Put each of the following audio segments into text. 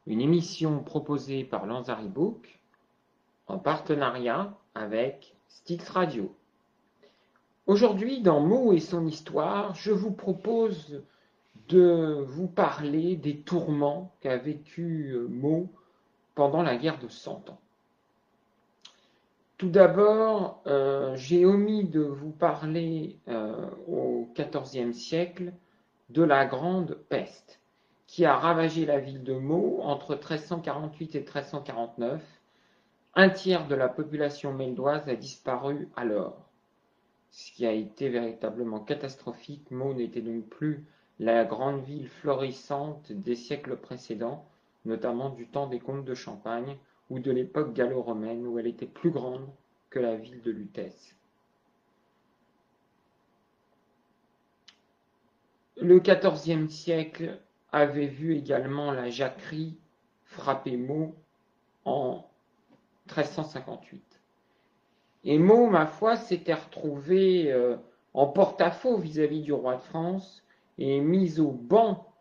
une émission proposée par Lanzari Book en partenariat avec Styx Radio. Aujourd'hui, dans Mo et son histoire, je vous propose de vous parler des tourments qu'a vécu Mo pendant la guerre de 100 ans. Tout d'abord, j'ai omis de vous parler au XIVe siècle de la Grande Peste, qui a ravagé la ville de Meaux entre 1348 et 1349. Un tiers de la population meldoise a disparu alors, ce qui a été véritablement catastrophique. Meaux n'était donc plus la grande ville florissante des siècles précédents, notamment du temps des comtes de Champagne ou de l'époque gallo-romaine, où elle était plus grande que la ville de Lutèce. Le XIVe siècle avait vu également la jacquerie frapper Meaux en 1358. Et Meaux, ma foi, s'était retrouvé en porte-à-faux vis-à-vis du roi de France et mis au ban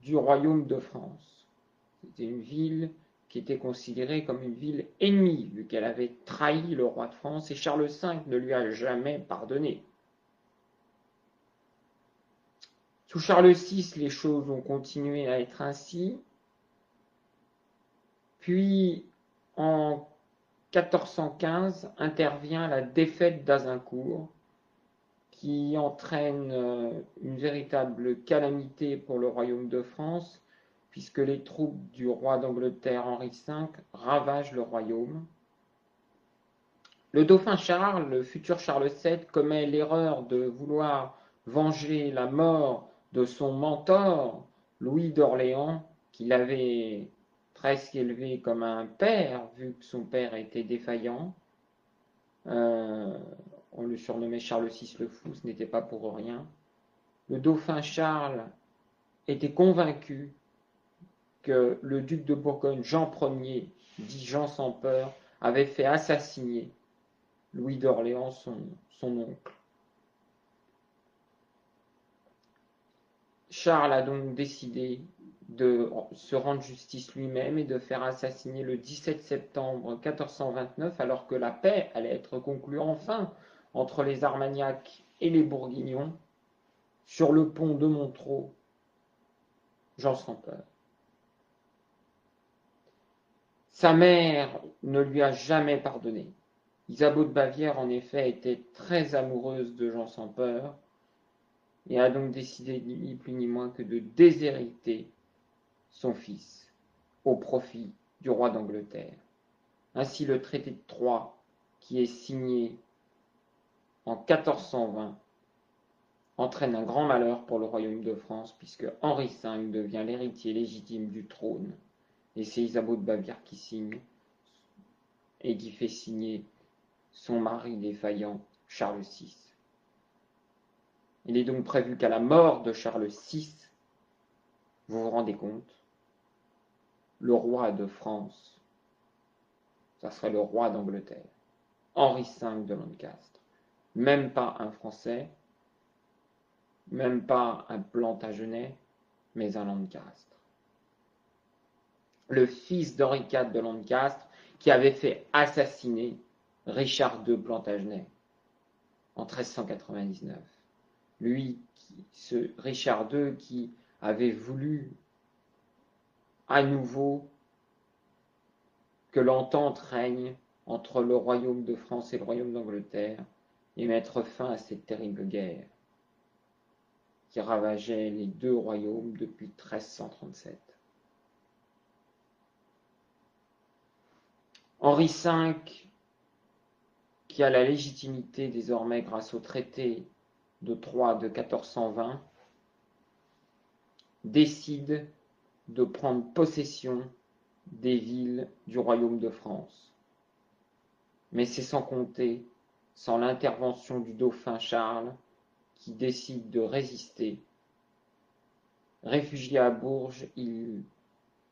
du royaume de France. C'était une ville qui était considérée comme une ville ennemie, vu qu'elle avait trahi le roi de France, et Charles V ne lui a jamais pardonné. Sous Charles VI, les choses ont continué à être ainsi. Puis, en 1415, intervient la défaite d'Azincourt, qui entraîne une véritable calamité pour le royaume de France, puisque les troupes du roi d'Angleterre Henri V ravagent le royaume. Le dauphin Charles, le futur Charles VII, commet l'erreur de vouloir venger la mort de son mentor, Louis d'Orléans, qu'il avait presque élevé comme un père, vu que son père était défaillant. On le surnommait Charles VI le Fou, ce n'était pas pour rien. Le dauphin Charles était convaincu que le duc de Bourgogne, Jean Ier, dit Jean sans peur, avait fait assassiner Louis d'Orléans, son oncle. Charles a donc décidé de se rendre justice lui-même et de faire assassiner le 17 septembre 1429, alors que la paix allait être conclue enfin entre les Armagnacs et les Bourguignons, sur le pont de Montereau, Jean sans peur. Sa mère ne lui a jamais pardonné. Isabeau de Bavière, en effet, était très amoureuse de Jean sans peur et a donc décidé ni plus ni moins que de déshériter son fils au profit du roi d'Angleterre. Ainsi, le traité de Troyes, qui est signé en 1420, entraîne un grand malheur pour le royaume de France, puisque Henri V devient l'héritier légitime du trône, et c'est Isabeau de Bavière qui signe, et qui fait signer son mari défaillant, Charles VI. Il est donc prévu qu'à la mort de Charles VI, vous vous rendez compte, le roi de France, ça serait le roi d'Angleterre, Henri V de Lancastre. Même pas un Français, même pas un Plantagenet, mais un Lancastre. Le fils d'Henri IV de Lancastre, qui avait fait assassiner Richard II Plantagenet en 1399. Lui, ce Richard II, qui avait voulu à nouveau que l'entente règne entre le royaume de France et le royaume d'Angleterre et mettre fin à cette terrible guerre qui ravageait les deux royaumes depuis 1337. Henri V, qui a la légitimité désormais grâce au traité de Troyes de 1420, décide de prendre possession des villes du royaume de France. Mais c'est sans compter, sans l'intervention du dauphin Charles, qui décide de résister. Réfugié à Bourges, il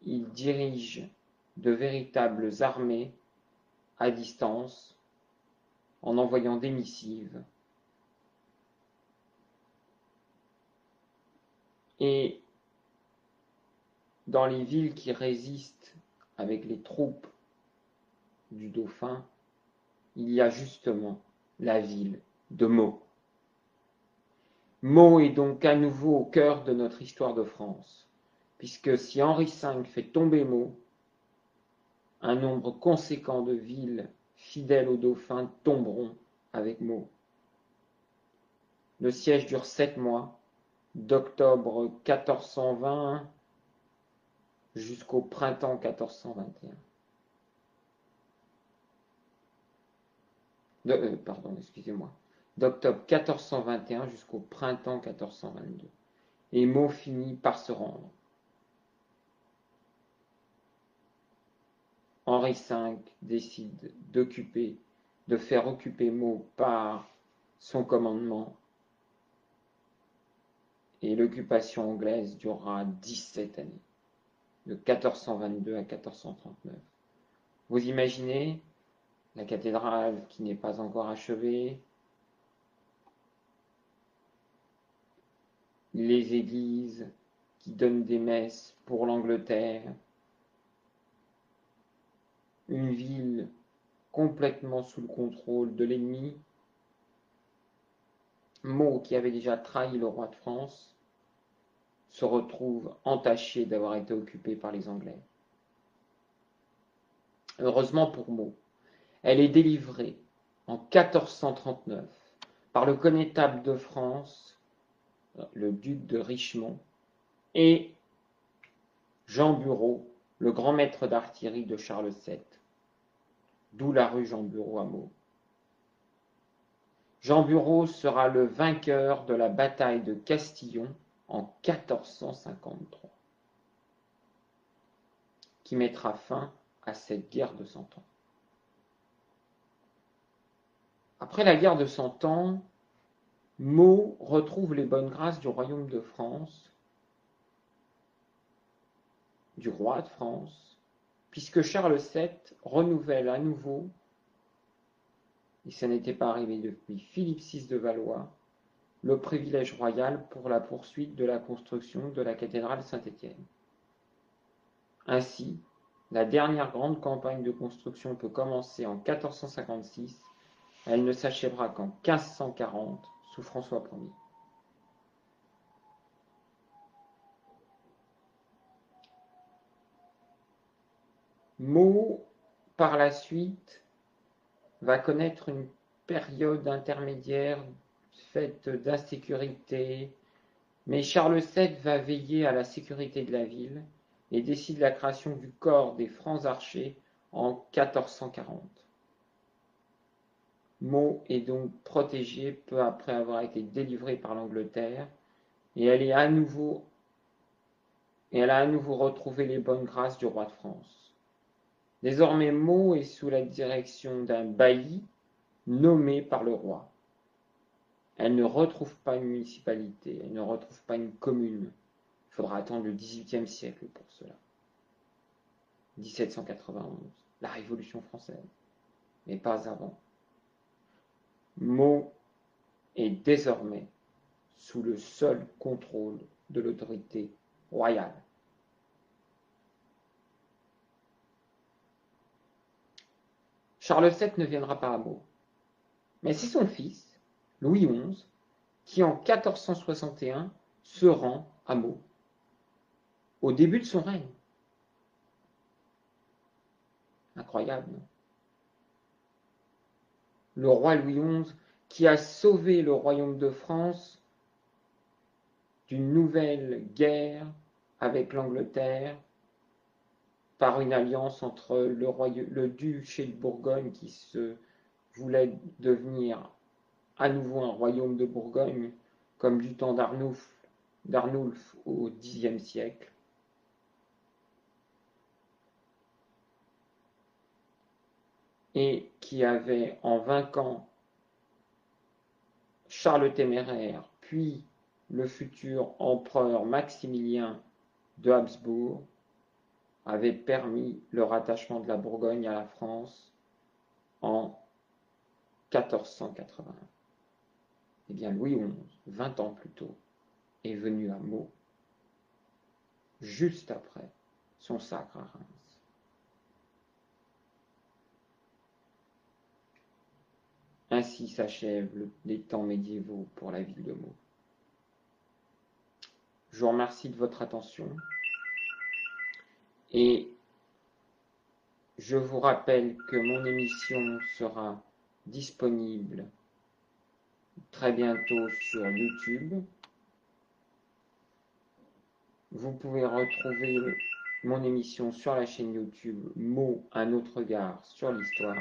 dirige de véritables armées à distance en envoyant des missives. Et dans les villes qui résistent avec les troupes du dauphin, il y a justement la ville de Meaux. Meaux est donc à nouveau au cœur de notre histoire de France, puisque si Henri V fait tomber Meaux, un nombre conséquent de villes fidèles au dauphin tomberont avec Meaux. Le siège dure 7 mois, d'octobre 1420 jusqu'au printemps 1421. D'octobre 1421 jusqu'au printemps 1422. Et Meaux finit par se rendre. Henri V décide de faire occuper Meaux par son commandement, et l'occupation anglaise durera 17 années, de 1422 à 1439. Vous imaginez la cathédrale qui n'est pas encore achevée, les églises qui donnent des messes pour l'Angleterre, une ville complètement sous le contrôle de l'ennemi, Meaux, qui avait déjà trahi le roi de France, se retrouve entaché d'avoir été occupé par les Anglais. Heureusement pour Meaux, elle est délivrée en 1439 par le connétable de France, le duc de Richmond, et Jean Bureau, le grand maître d'artillerie de Charles VII, d'où la rue Jean Bureau à Meaux. Jean Bureau sera le vainqueur de la bataille de Castillon en 1453, qui mettra fin à cette guerre de 100 ans. Après la guerre de 100 ans, Meaux retrouve les bonnes grâces du royaume de France, du roi de France, puisque Charles VII renouvelle à nouveau, et ça n'était pas arrivé depuis Philippe VI de Valois, le privilège royal pour la poursuite de la construction de la cathédrale Saint-Étienne. Ainsi, la dernière grande campagne de construction peut commencer en 1456, elle ne s'achèvera qu'en 1540 sous François Ier. Meaux, par la suite, va connaître une période intermédiaire faite d'insécurité, mais Charles VII va veiller à la sécurité de la ville et décide la création du corps des francs archers en 1440. Meaux est donc protégée peu après avoir été délivrée par l'Angleterre, et elle a à nouveau retrouvé les bonnes grâces du roi de France. Désormais, Meaux est sous la direction d'un bailli nommé par le roi. Elle ne retrouve pas une municipalité, elle ne retrouve pas une commune. Il faudra attendre le XVIIIe siècle pour cela. 1791, la Révolution française, mais pas avant. Meaux est désormais sous le seul contrôle de l'autorité royale. Charles VII ne viendra pas à Meaux, mais c'est son fils, Louis XI, qui en 1461 se rend à Meaux, au début de son règne. Incroyable, non? Le roi Louis XI, qui a sauvé le royaume de France d'une nouvelle guerre avec l'Angleterre par une alliance entre le duché de Bourgogne qui se voulait devenir à nouveau un royaume de Bourgogne comme du temps d'Arnulf au Xe siècle, et qui avait, en vainquant Charles le Téméraire, puis le futur empereur Maximilien de Habsbourg, avait permis le rattachement de la Bourgogne à la France en 1481. Eh bien, Louis XI, 20 ans plus tôt, est venu à Meaux, juste après son sacre à Reims. Ainsi s'achèvent les temps médiévaux pour la ville de Meaux. Je vous remercie de votre attention et je vous rappelle que mon émission sera disponible très bientôt sur YouTube. Vous pouvez retrouver mon émission sur la chaîne YouTube Meaux, un autre regard sur l'histoire.